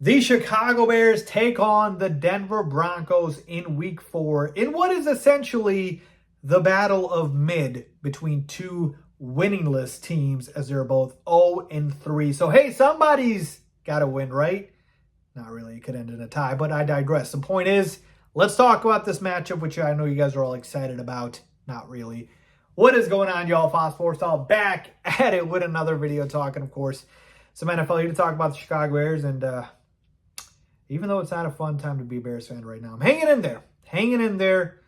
The Chicago Bears take on the Denver Broncos in Week 4 in what is essentially the battle of mid between two winningless teams, as they're both 0-3. So, hey, somebody's got to win, right? Not really. It could end in a tie, but I digress. The point is, let's talk about this matchup, which I know you guys are all excited about. Not really. What is going on, y'all? Faiz Sports All back at it with another video talking, of course, some NFL here to talk about the Chicago Bears. And even though it's not a fun time to be a Bears fan right now, I'm hanging in there. Hanging in there.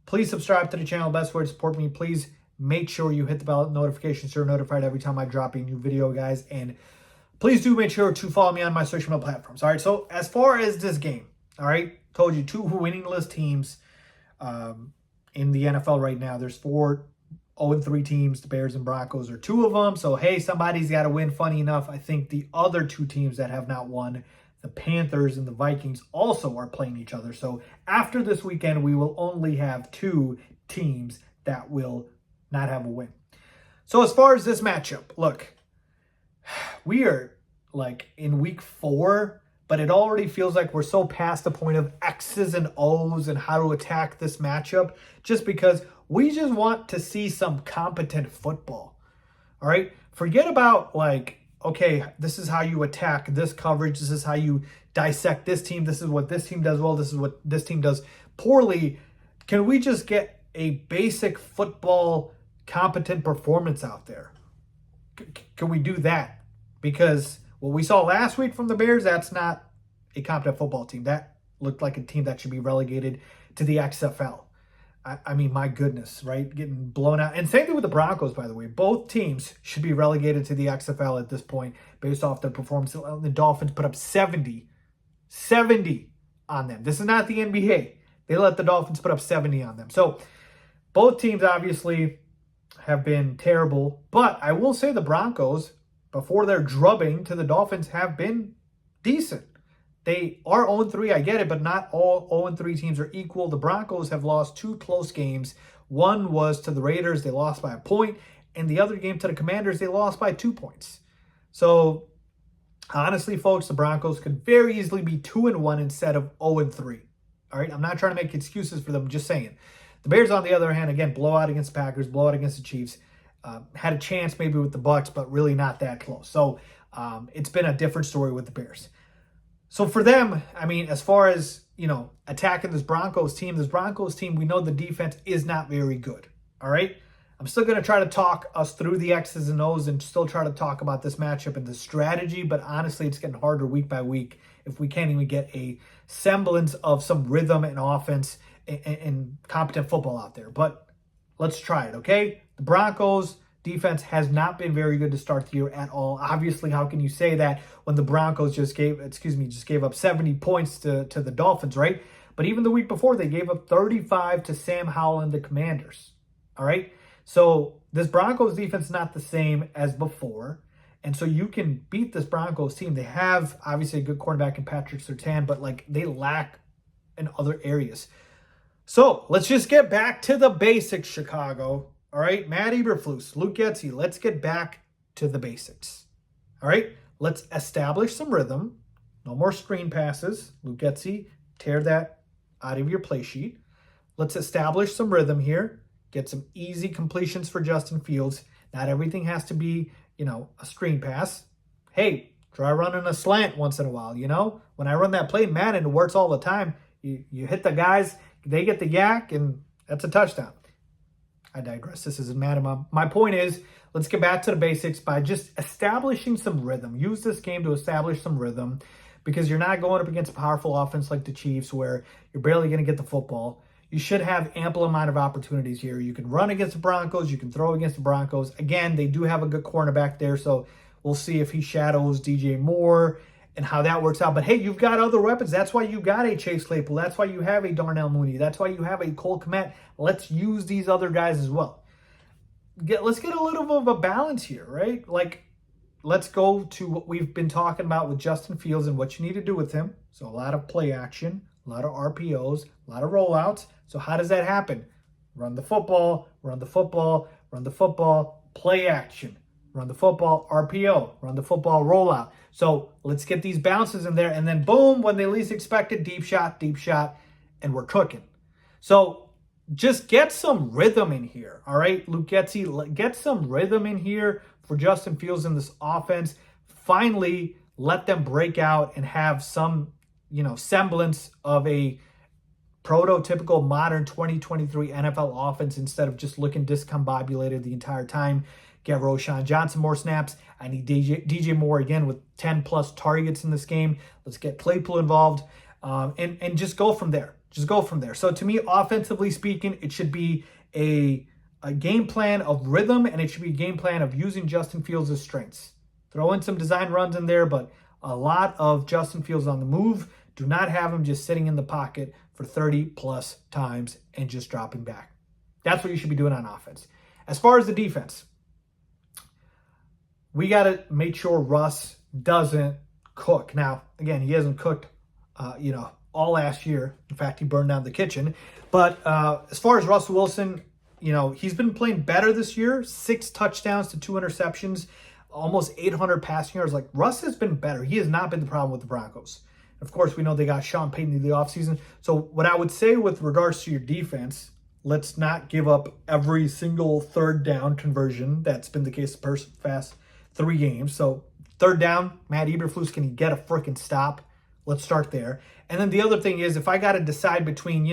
Please subscribe to the channel. Best way to support me. Please make sure you hit the bell notification so you're notified every time I drop a new video, guys. And please do make sure to follow me on my social media platforms. All right, so as far as this game, all right, told you two winningless teams in the NFL right now. There's 4 0-3 teams. The Bears and Broncos are 2 of them. So, hey, somebody's got to win. Funny enough, I think the other 2 teams that have not won, the Panthers and the Vikings, also are playing each other. So after this weekend, we will only have 2 teams that will not have a win. So as far as this matchup, look, we are like in Week 4, but it already feels like we're so past the point of X's and O's and how to attack this matchup, just because we just want to see some competent football. All right? Forget about like, okay, this is how you attack this coverage. This is how you dissect this team. This is what this team does well. This is what this team does poorly. Can we just get a basic football competent performance out there? Can we do that? Because what we saw last week from the Bears, that's not a competent football team. That looked like a team that should be relegated to the XFL. I mean, my goodness, right? Getting blown out. And same thing with the Broncos, by the way. Both teams should be relegated to the XFL at this point based off their performance. The Dolphins put up 70 on them. This is not the NBA. They let the Dolphins put up 70 on them. So both teams obviously have been terrible. But I will say the Broncos, before their drubbing to the Dolphins, have been decent. They are 0-3, I get it, but not all 0-3 teams are equal. The Broncos have lost 2 close games. One was to the Raiders, they lost by a point, and the other game to the Commanders, they lost by 2 points. So, honestly, folks, the Broncos could very easily be 2-1 instead of 0-3. All right, I'm not trying to make excuses for them, just saying. The Bears, on the other hand, again, blowout against the Packers, blowout against the Chiefs. Had a chance maybe with the Bucs, but really not that close. So, it's been a different story with the Bears. So for them, I mean, as far as, attacking this Broncos team, we know the defense is not very good, all right? I'm still going to try to talk us through the X's and O's and still try to talk about this matchup and the strategy, but honestly, it's getting harder week by week if we can't even get a semblance of some rhythm and offense and competent football out there. But let's try it, okay? The Broncos defense has not been very good to start the year at all. Obviously, how can you say that when the Broncos just gave up 70 points to the Dolphins, right? But even the week before, they gave up 35 to Sam Howell and the Commanders, all right? So this Broncos defense is not the same as before, and so you can beat this Broncos team. They have, obviously, a good cornerback in Patrick Surtain, but, they lack in other areas. So let's just get back to the basics, Chicago. All right, Matt Eberflus, Luke Getsy, let's get back to the basics. All right, let's establish some rhythm. No more screen passes. Luke Getsy, tear that out of your play sheet. Let's establish some rhythm here. Get some easy completions for Justin Fields. Not everything has to be, a screen pass. Hey, try running a slant once in a while, When I run that play in Madden, it works all the time. You hit the guys, they get the yak, and that's a touchdown. I digress. This isn't Madden. My point is, let's get back to the basics by just establishing some rhythm. Use this game to establish some rhythm because you're not going up against a powerful offense like the Chiefs where you're barely going to get the football. You should have ample amount of opportunities here. You can run against the Broncos. You can throw against the Broncos. Again, they do have a good cornerback there, so we'll see if he shadows DJ Moore and how that works out. But, hey, you've got other weapons. That's why you got a Chase Claypool. That's why you have a Darnell Mooney. That's why you have a Cole Kmet. Let's use these other guys as well. Let's get a little bit of a balance here, right? Let's go to what we've been talking about with Justin Fields and what you need to do with him. So a lot of play action, a lot of RPOs, a lot of rollouts. So how does that happen? Run the football, run the football, run the football, play action. Run the football, RPO. Run the football, rollout. So let's get these bounces in there. And then boom, when they least expect it, deep shot, and we're cooking. So just get some rhythm in here. All right, Luke Getsy, get some rhythm in here for Justin Fields in this offense. Finally, let them break out and have some, semblance of a prototypical modern 2023 NFL offense instead of just looking discombobulated the entire time. Get Roschon Johnson more snaps. I need DJ Moore again with 10 plus targets in this game. Let's get Claypool involved and just go from there. Just go from there. So to me, offensively speaking, it should be a game plan of rhythm, and it should be a game plan of using Justin Fields' strengths. Throw in some design runs in there, but a lot of Justin Fields on the move. Do not have him just sitting in the pocket for 30 plus times and just dropping back. That's what you should be doing on offense. As far as the defense, we got to make sure Russ doesn't cook. Now, again, he hasn't cooked, all last year. In fact, he burned down the kitchen. But as far as Russell Wilson, he's been playing better this year. 6 touchdowns to 2 interceptions, almost 800 passing yards. Like, Russ has been better. He has not been the problem with the Broncos. Of course, we know they got Sean Payton in the offseason. So what I would say with regards to your defense, let's not give up every single third down conversion. That's been the case the past 3 games. So third down, Matt Eberflus, can he get a freaking stop? Let's start there. And then the other thing is, if I got to decide between,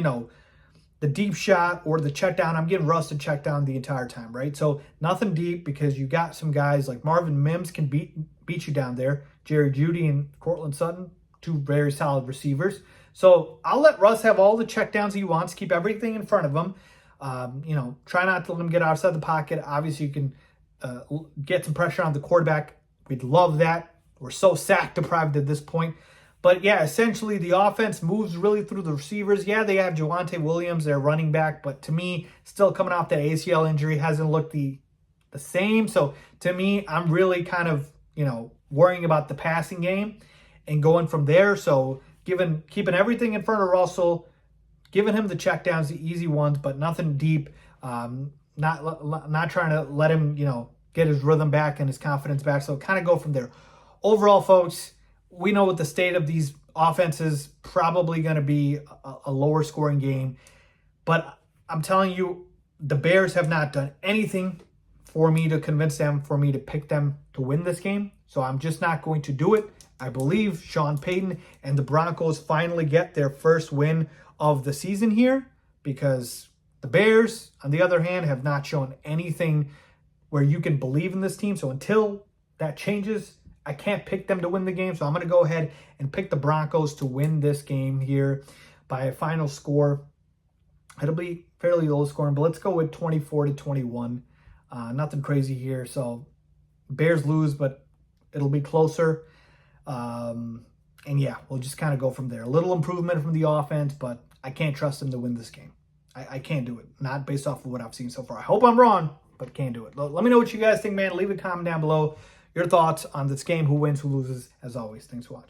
the deep shot or the check down, I'm getting Russ to check down the entire time, right? So nothing deep, because you got some guys like Marvin Mims can beat you down there. Jerry Jeudy and Cortland Sutton, 2 very solid receivers. So I'll let Russ have all the check downs he wants, keep everything in front of him. Try not to let him get outside the pocket. Obviously, you can get some pressure on the quarterback. We'd love that. We're so sack deprived at this point. But yeah, essentially the offense moves really through the receivers. Yeah, they have Javonte Williams, their running back, but to me, still coming off that ACL injury, hasn't looked the same. So to me, I'm really kind of, worrying about the passing game and going from there. So keeping everything in front of Russell, giving him the checkdowns, the easy ones, but nothing deep. Not trying to let him, get his rhythm back and his confidence back. So kind of go from there. Overall, folks, we know what the state of these offenses, probably going to be a lower scoring game. But I'm telling you, the Bears have not done anything for me to convince them, for me to pick them to win this game. So I'm just not going to do it. I believe Sean Payton and the Broncos finally get their first win of the season here, because the Bears, on the other hand, have not shown anything where you can believe in this team. So until that changes, I can't pick them to win the game. So I'm going to go ahead and pick the Broncos to win this game here by a final score. It'll be fairly low scoring, but let's go with 24-21. Nothing crazy here. So Bears lose, but it'll be closer. And yeah, we'll just kind of go from there. A little improvement from the offense, but I can't trust them to win this game. I can't do it. Not based off of what I've seen so far. I hope I'm wrong, but can't do it. Let me know what you guys think, man. Leave a comment down below. Your thoughts on this game, who wins, who loses. As always, thanks for watching.